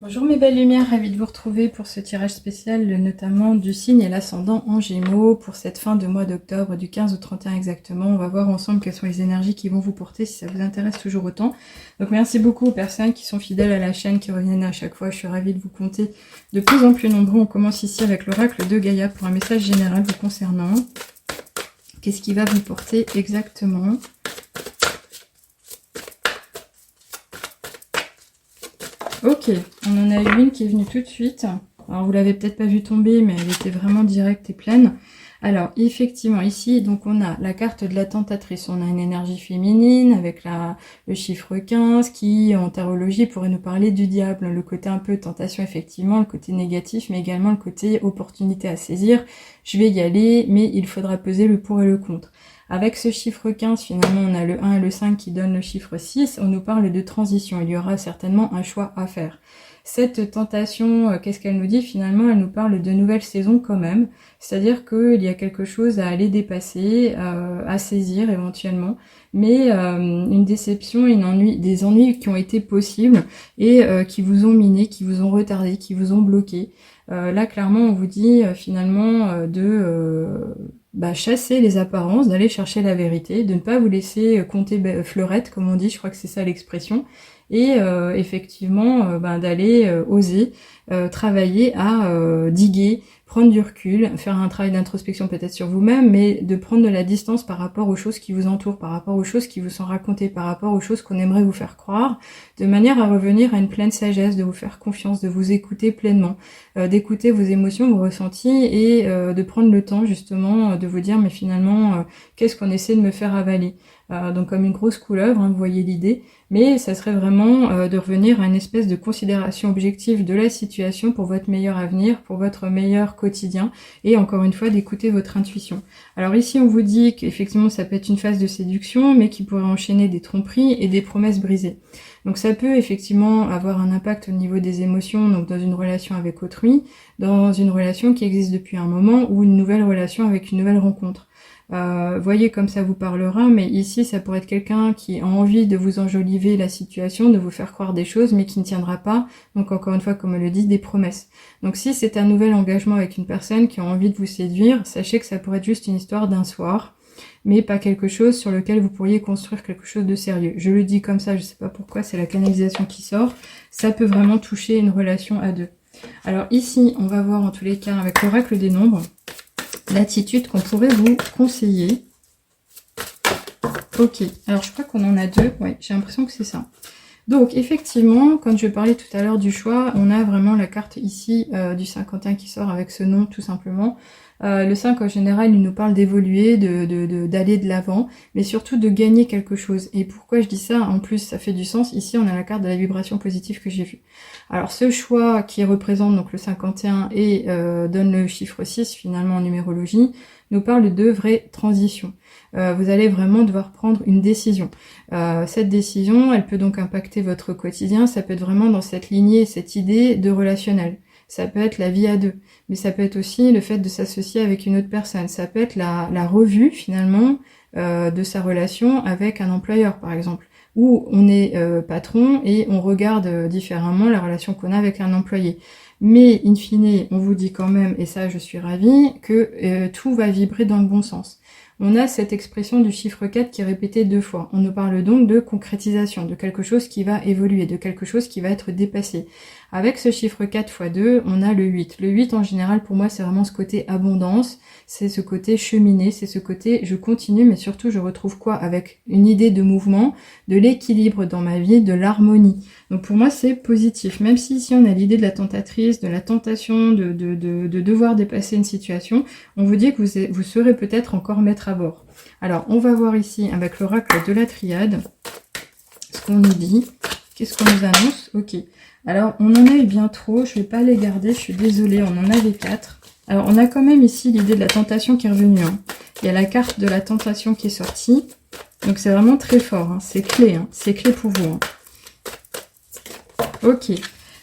Bonjour mes belles lumières, ravie de vous retrouver pour ce tirage spécial, notamment du signe et l'ascendant en Gémeaux pour cette fin de mois d'octobre, du 15 au 31 exactement. On va voir ensemble quelles sont les énergies qui vont vous porter si ça vous intéresse toujours autant. Donc merci beaucoup aux personnes qui sont fidèles à la chaîne, qui reviennent à chaque fois. Je suis ravie de vous compter de plus en plus nombreux. On commence ici avec l'oracle de Gaïa pour un message général vous concernant. Qu'est-ce qui va vous porter exactement ? Ok, on en a eu une qui est venue tout de suite. Alors vous l'avez peut-être pas vu tomber, mais elle était vraiment directe et pleine. Alors effectivement ici, donc on a la carte de la tentatrice. On a une énergie féminine avec le chiffre 15 qui en tarologie pourrait nous parler du diable. Le côté un peu tentation effectivement, le côté négatif, mais également le côté opportunité à saisir. Je vais y aller, mais il faudra peser le pour et le contre. Avec ce chiffre 15, finalement, on a le 1 et le 5 qui donnent le chiffre 6. On nous parle de transition. Il y aura certainement un choix à faire. Cette tentation, qu'est-ce qu'elle nous dit? Finalement, elle nous parle de nouvelles saisons quand même. C'est-à-dire qu'il y a quelque chose à aller dépasser, à saisir éventuellement. Mais une déception, des ennuis qui ont été possibles et qui vous ont miné, qui vous ont retardé, qui vous ont bloqué. Là, clairement, on vous dit finalement chasser les apparences, d'aller chercher la vérité, de ne pas vous laisser compter fleurette, comme on dit, je crois que c'est ça l'expression, et effectivement d'aller oser travailler à diguer, prendre du recul, faire un travail d'introspection peut-être sur vous-même, mais de prendre de la distance par rapport aux choses qui vous entourent, par rapport aux choses qui vous sont racontées, par rapport aux choses qu'on aimerait vous faire croire, de manière à revenir à une pleine sagesse, de vous faire confiance, de vous écouter pleinement, d'écouter vos émotions, vos ressentis, et de prendre le temps justement de vous dire mais finalement qu'est-ce qu'on essaie de me faire avaler. Donc comme une grosse couleuvre, hein, vous voyez l'idée, mais ça serait vraiment de revenir à une espèce de considération objective de la situation pour votre meilleur avenir, pour votre meilleur quotidien, et encore une fois d'écouter votre intuition. Alors ici on vous dit qu'effectivement ça peut être une phase de séduction, mais qui pourrait enchaîner des tromperies et des promesses brisées. Donc ça peut effectivement avoir un impact au niveau des émotions, donc dans une relation avec autrui, dans une relation qui existe depuis un moment, ou une nouvelle relation avec une nouvelle rencontre. Voyez comme ça vous parlera, mais ici ça pourrait être quelqu'un qui a envie de vous enjoliver la situation, de vous faire croire des choses, mais qui ne tiendra pas, donc encore une fois comme on le dit, des promesses. Donc si c'est un nouvel engagement avec une personne qui a envie de vous séduire, sachez que ça pourrait être juste une histoire d'un soir, mais pas quelque chose sur lequel vous pourriez construire quelque chose de sérieux. Je le dis comme ça, je sais pas pourquoi, c'est la canalisation qui sort, ça peut vraiment toucher une relation à deux. Alors ici, on va voir en tous les cas avec l'oracle des nombres, l'attitude qu'on pourrait vous conseiller. Ok, alors je crois qu'on en a deux, ouais, j'ai l'impression que c'est ça. Donc effectivement, quand je parlais tout à l'heure du choix, on a vraiment la carte ici du 51 qui sort avec ce nom tout simplement. Le 5 en général, il nous parle d'évoluer, d'aller de l'avant, mais surtout de gagner quelque chose. Et pourquoi je dis ça? En plus, ça fait du sens. Ici, on a la carte de la vibration positive que j'ai vue. Alors ce choix qui représente donc le 51 et donne le chiffre 6 finalement en numérologie, nous parle de vraie transition. Vous allez vraiment devoir prendre une décision. Cette décision, elle peut donc impacter votre quotidien, ça peut être vraiment dans cette lignée, cette idée de relationnel. Ça peut être la vie à deux, mais ça peut être aussi le fait de s'associer avec une autre personne. Ça peut être la revue finalement de sa relation avec un employeur par exemple, où on est patron et on regarde différemment la relation qu'on a avec un employé. Mais in fine, on vous dit quand même, et ça je suis ravie, que tout va vibrer dans le bon sens. On a cette expression du chiffre 4 qui est répétée 2 fois. On nous parle donc de concrétisation, de quelque chose qui va évoluer, de quelque chose qui va être dépassé. Avec ce chiffre 4 x 2, on a le 8. Le 8 en général pour moi c'est vraiment ce côté abondance, c'est ce côté cheminer, c'est ce côté je continue, mais surtout je retrouve quoi? Avec une idée de mouvement, de l'équilibre dans ma vie, de l'harmonie. Donc pour moi c'est positif, même si ici on a l'idée de la tentatrice, de la tentation, de devoir dépasser une situation, on vous dit que vous serez peut-être encore maître à bord. Alors on va voir ici avec l'oracle de la triade, ce qu'on nous dit, qu'est-ce qu'on nous annonce? Ok, alors on en a eu bien trop, je vais pas les garder, je suis désolée, on en avait 4. Alors on a quand même ici l'idée de la tentation qui est revenue, hein. Il y a la carte de la tentation qui est sortie, donc c'est vraiment très fort, hein. C'est clé, hein. C'est clé pour vous, hein. Ok,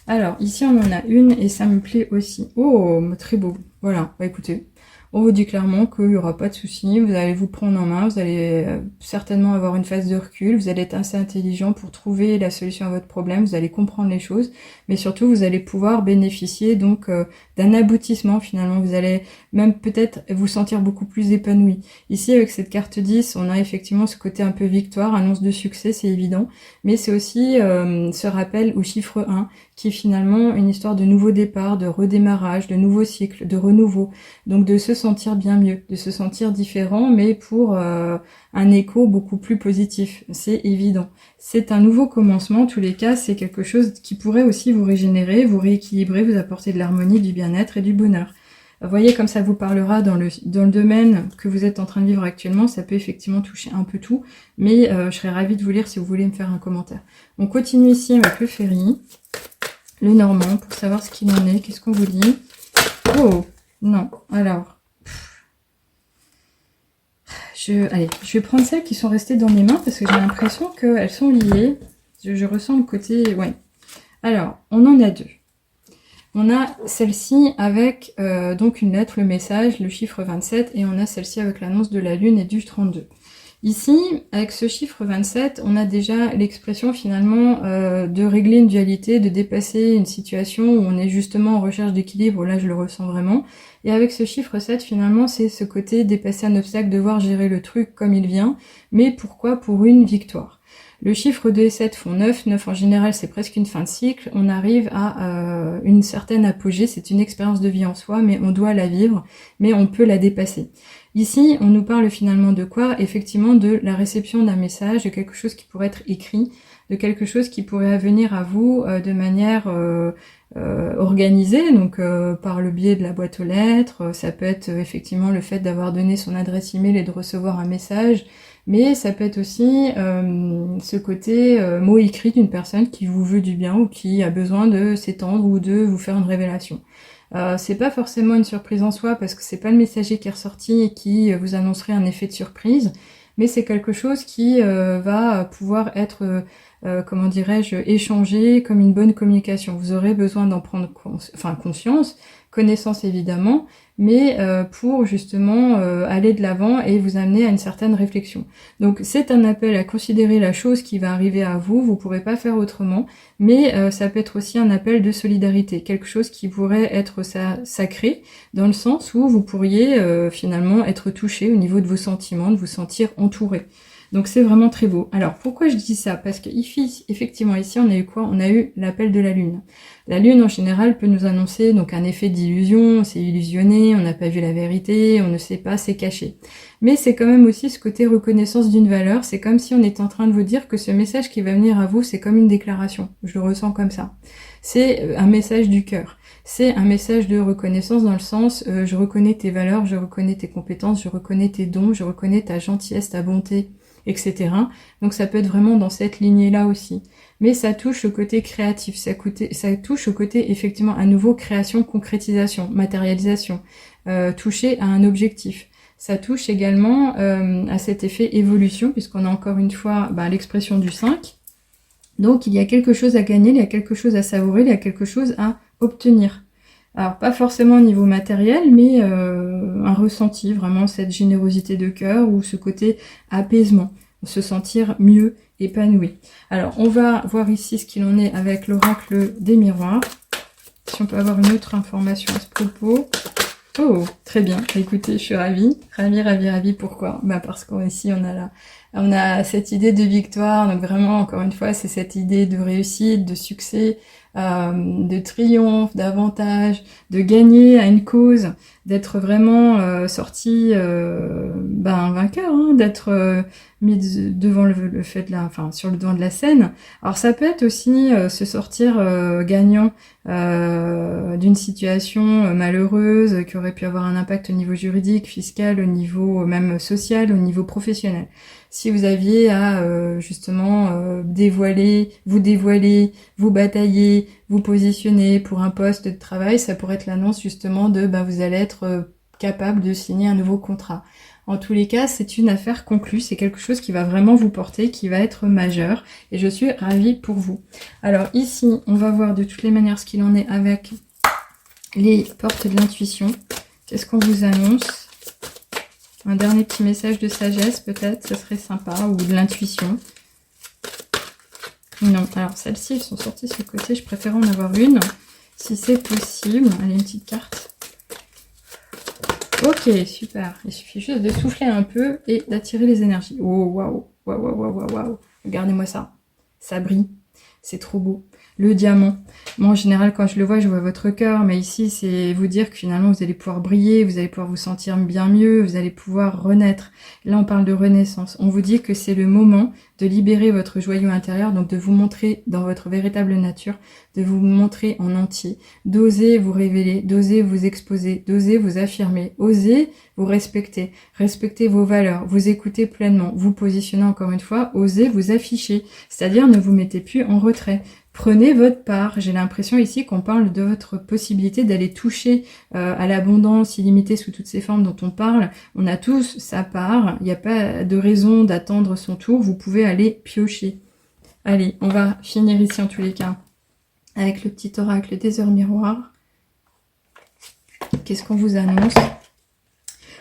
alors ici on en a une et ça me plaît aussi. Oh, très beau. Voilà, bah écoutez, On vous dit clairement qu'il n'y aura pas de souci, vous allez vous prendre en main, vous allez certainement avoir une phase de recul, vous allez être assez intelligent pour trouver la solution à votre problème, vous allez comprendre les choses, mais surtout vous allez pouvoir bénéficier donc d'un aboutissement finalement, vous allez même peut-être vous sentir beaucoup plus épanoui. Ici avec cette carte 10, on a effectivement ce côté un peu victoire, annonce de succès, c'est évident, mais c'est aussi ce rappel au chiffre 1, qui est finalement une histoire de nouveau départ, de redémarrage, de nouveau cycle, de renouveau, donc de se sentir bien mieux, de se sentir différent, mais pour un écho beaucoup plus positif, c'est évident. C'est un nouveau commencement, en tous les cas, c'est quelque chose qui pourrait aussi vous régénérer, vous rééquilibrer, vous apporter de l'harmonie, du bien-être et du bonheur. Vous voyez, comme ça vous parlera dans le domaine que vous êtes en train de vivre actuellement, ça peut effectivement toucher un peu tout, mais je serais ravie de vous lire si vous voulez me faire un commentaire. On continue ici avec le Ferry, le Normand, pour savoir ce qu'il en est, qu'est-ce qu'on vous dit. Oh, non, alors... Allez, je vais prendre celles qui sont restées dans mes mains, parce que j'ai l'impression qu'elles sont liées. Je ressens le côté... Ouais. Alors, on en a deux. On a celle-ci avec donc une lettre, le message, le chiffre 27, et on a celle-ci avec l'annonce de la Lune et du 32. Ici, avec ce chiffre 27, on a déjà l'expression finalement de régler une dualité, de dépasser une situation où on est justement en recherche d'équilibre, là je le ressens vraiment. Et avec ce chiffre 7, finalement, c'est ce côté dépasser un obstacle, devoir gérer le truc comme il vient, mais pourquoi? Pour une victoire. Le chiffre 2 et 7 font 9. 9 en général, c'est presque une fin de cycle. On arrive à une certaine apogée. C'est une expérience de vie en soi, mais on doit la vivre, mais on peut la dépasser. Ici, on nous parle finalement de quoi? Effectivement, de la réception d'un message, de quelque chose qui pourrait être écrit, de quelque chose qui pourrait venir à vous de manière organisée, donc par le biais de la boîte aux lettres. Ça peut être effectivement le fait d'avoir donné son adresse email et de recevoir un message. Mais ça peut être aussi ce côté mot écrit d'une personne qui vous veut du bien ou qui a besoin de s'étendre ou de vous faire une révélation. C'est pas forcément une surprise en soi parce que c'est pas le messager qui est ressorti et qui vous annoncerait un effet de surprise, mais c'est quelque chose qui va pouvoir être, comment dirais-je, échangé comme une bonne communication. Vous aurez besoin d'en prendre conscience, connaissance évidemment, mais pour justement aller de l'avant et vous amener à une certaine réflexion. Donc c'est un appel à considérer la chose qui va arriver à vous, vous ne pourrez pas faire autrement, mais ça peut être aussi un appel de solidarité, quelque chose qui pourrait être sacré, dans le sens où vous pourriez finalement être touché au niveau de vos sentiments, de vous sentir entouré. Donc c'est vraiment très beau. Alors pourquoi je dis ça? Parce que effectivement ici on a eu quoi? On a eu l'appel de la Lune. La Lune en général peut nous annoncer donc un effet d'illusion, on s'est illusionné, on n'a pas vu la vérité, on ne sait pas, c'est caché. Mais c'est quand même aussi ce côté reconnaissance d'une valeur, c'est comme si on était en train de vous dire que ce message qui va venir à vous, c'est comme une déclaration. Je le ressens comme ça. C'est un message du cœur. C'est un message de reconnaissance dans le sens je reconnais tes valeurs, je reconnais tes compétences, je reconnais tes dons, je reconnais ta gentillesse, ta bonté, etc. Donc ça peut être vraiment dans cette lignée-là aussi. Mais ça touche au côté créatif, ça touche au côté effectivement à nouveau création, concrétisation, matérialisation, toucher à un objectif. Ça touche également à cet effet évolution, puisqu'on a encore une fois l'expression du 5. Donc il y a quelque chose à gagner, il y a quelque chose à savourer, il y a quelque chose à obtenir. Alors pas forcément au niveau matériel, mais un ressenti, vraiment cette générosité de cœur ou ce côté apaisement, se sentir mieux, épanoui. Alors on va voir ici ce qu'il en est avec l'oracle des miroirs. Si on peut avoir une autre information à ce propos. Oh, très bien. Écoutez, je suis ravie. Ravie. Pourquoi? Parce qu'ici, on a cette idée de victoire. Donc vraiment, encore une fois, c'est cette idée de réussite, de succès, de triomphe, d'avantage, de gagner à une cause, d'être vraiment sorti vainqueur, hein, d'être mis devant le fait de sur le devant de la scène. Alors ça peut être aussi se sortir gagnant d'une situation malheureuse qui aurait pu avoir un impact au niveau juridique, fiscal, au niveau même social, au niveau professionnel. Si vous aviez à justement vous batailler, vous positionner pour un poste de travail, ça pourrait être l'annonce justement de vous allez être capable de signer un nouveau contrat. En tous les cas, c'est une affaire conclue, c'est quelque chose qui va vraiment vous porter, qui va être majeur, et je suis ravie pour vous. Alors ici, on va voir de toutes les manières ce qu'il en est avec les portes de l'intuition. Qu'est-ce qu'on vous annonce? Un dernier petit message de sagesse, peut-être, ce serait sympa, ou de l'intuition. Non, alors celles-ci, elles sont sorties sur le côté, je préfère en avoir une, si c'est possible. Allez, une petite carte. Ok, super. Il suffit juste de souffler un peu et d'attirer les énergies. Oh, waouh, waouh, waouh, waouh, waouh. Regardez-moi ça. Ça brille. C'est trop beau. Le diamant. Moi, en général, quand je le vois, je vois votre cœur. Mais ici, c'est vous dire que finalement, vous allez pouvoir briller, vous allez pouvoir vous sentir bien mieux, vous allez pouvoir renaître. Là, on parle de renaissance. On vous dit que c'est le moment de libérer votre joyau intérieur, donc de vous montrer dans votre véritable nature, de vous montrer en entier, d'oser vous révéler, d'oser vous exposer, d'oser vous affirmer, oser vous respecter, respecter vos valeurs, vous écouter pleinement, vous positionner encore une fois, oser vous afficher, c'est-à-dire ne vous mettez plus en retrait. Prenez votre part. J'ai l'impression ici qu'on parle de votre possibilité d'aller toucher à l'abondance illimitée sous toutes ces formes dont on parle. On a tous sa part. Il n'y a pas de raison d'attendre son tour. Vous pouvez aller piocher. Allez, on va finir ici en tous les cas avec le petit oracle des heures miroirs. Qu'est-ce qu'on vous annonce ?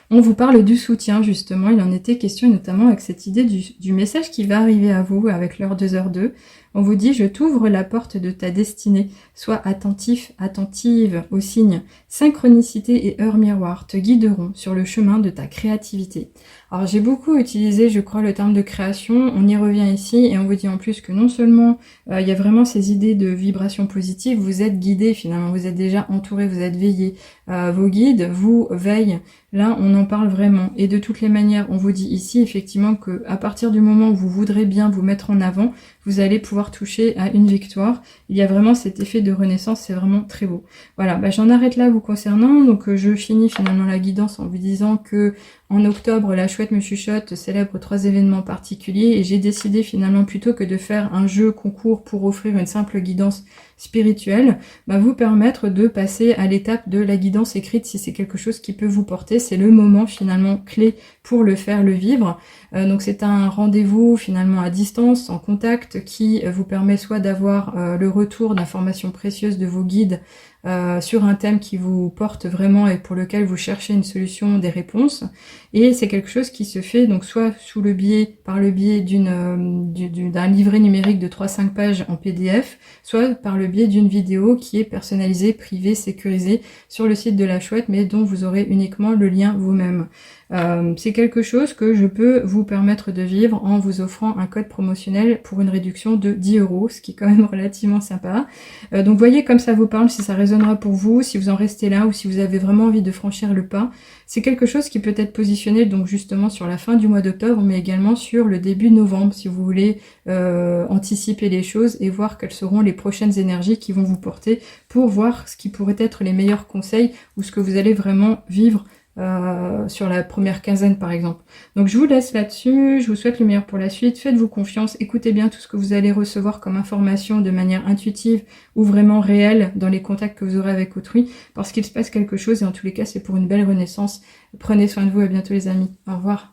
On vous parle du soutien, justement. Il en était question, notamment avec cette idée du message qui va arriver à vous avec l'heure 2h02. On vous dit, je t'ouvre la porte de ta destinée. Sois attentif, attentive aux signes. Synchronicité et heure miroir te guideront sur le chemin de ta créativité. Alors, j'ai beaucoup utilisé, je crois, le terme de création. On y revient ici et on vous dit en plus que non seulement il y a vraiment ces idées de vibration positive, vous êtes guidé finalement, vous êtes déjà entouré, vous êtes veillé. Vos guides vous veillent. Là, on en parle vraiment. Et de toutes les manières, on vous dit ici effectivement que à partir du moment où vous voudrez bien vous mettre en avant, vous allez pouvoir toucher à une victoire. Il y a vraiment cet effet de renaissance, c'est vraiment très beau. Voilà, j'en arrête là vous concernant. Donc je finis finalement la guidance en vous disant que en octobre, la chouette me chuchote célèbre 3 événements particuliers et j'ai décidé finalement plutôt que de faire un jeu concours pour offrir une simple guidance spirituelle, vous permettre de passer à l'étape de la guidance écrite si c'est quelque chose qui peut vous porter. C'est le moment finalement clé pour le faire, le vivre. Donc c'est un rendez-vous finalement à distance, en contact, qui vous permet soit d'avoir le retour d'informations précieuses de vos guides sur un thème qui vous porte vraiment et pour lequel vous cherchez une solution, des réponses. Et c'est quelque chose qui se fait donc soit par le biais d'un livret numérique de 3-5 pages en PDF, soit par le biais d'une vidéo qui est personnalisée, privée, sécurisée sur le site de la chouette, mais dont vous aurez uniquement le lien vous-même. C'est quelque chose que je peux vous permettre de vivre en vous offrant un code promotionnel pour une réduction de 10 €, ce qui est quand même relativement sympa. Donc voyez comme ça vous parle, si ça résonnera pour vous, si vous en restez là ou si vous avez vraiment envie de franchir le pas. C'est quelque chose qui peut être positionné donc justement sur la fin du mois d'octobre, mais également sur le début novembre, si vous voulez anticiper les choses et voir quelles seront les prochaines énergies qui vont vous porter pour voir ce qui pourrait être les meilleurs conseils ou ce que vous allez vraiment vivre sur la première quinzaine par exemple. Donc je vous laisse là-dessus, je vous souhaite le meilleur pour la suite, faites-vous confiance, écoutez bien tout ce que vous allez recevoir comme information de manière intuitive ou vraiment réelle dans les contacts que vous aurez avec autrui, parce qu'il se passe quelque chose et en tous les cas c'est pour une belle renaissance. Prenez soin de vous, à bientôt les amis, au revoir.